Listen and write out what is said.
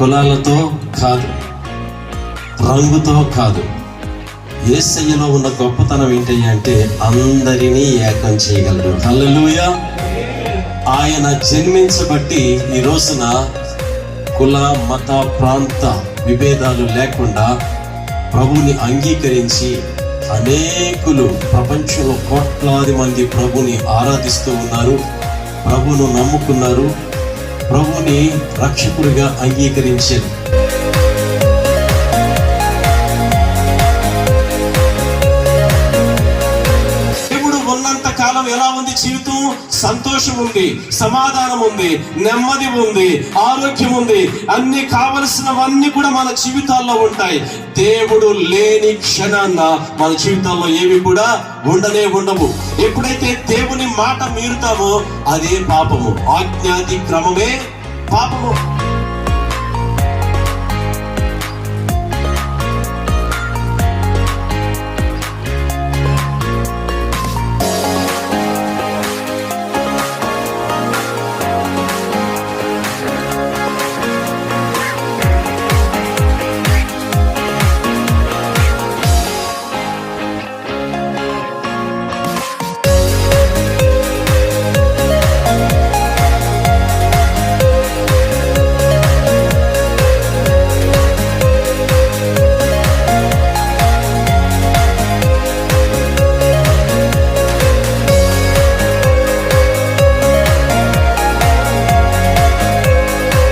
కులాలతో కాదు, రంగుతో కాదు. యేసయ్యలో ఉన్న గొప్పతనం ఏంటి అంటే అందరినీ ఏకం చేయగలడు. హల్లెలూయా. ఆయన జన్మించబట్టి ఈ రోజున కుల, మత, ప్రాంత విభేదాలు లేకుండా ప్రభుని అంగీకరించి అనేకులు ప్రపంచంలో కోట్లాది మంది ప్రభుని ఆరాధిస్తూ ఉన్నారు, ప్రభును నమ్ముకున్నారు, ప్రభుని రక్షకుడిగా అంగీకరించారు. ఉన్నంత కాలం ఎలా ఉంది జీవితం? సంతోషం ఉంది, సమాధానం ఉంది, నెమ్మది ఉంది, ఆరోగ్యం ఉంది, అన్ని కావలసినవన్నీ కూడా మన జీవితాల్లో ఉంటాయి. దేవుడు లేని క్షణాన్న మన జీవితాల్లో ఏవి కూడా ఉండవు. ఎప్పుడైతే దేవుని మాట మీరుతామో అదే పాపము. ఆజ్ఞాతి క్రమమే పాపము.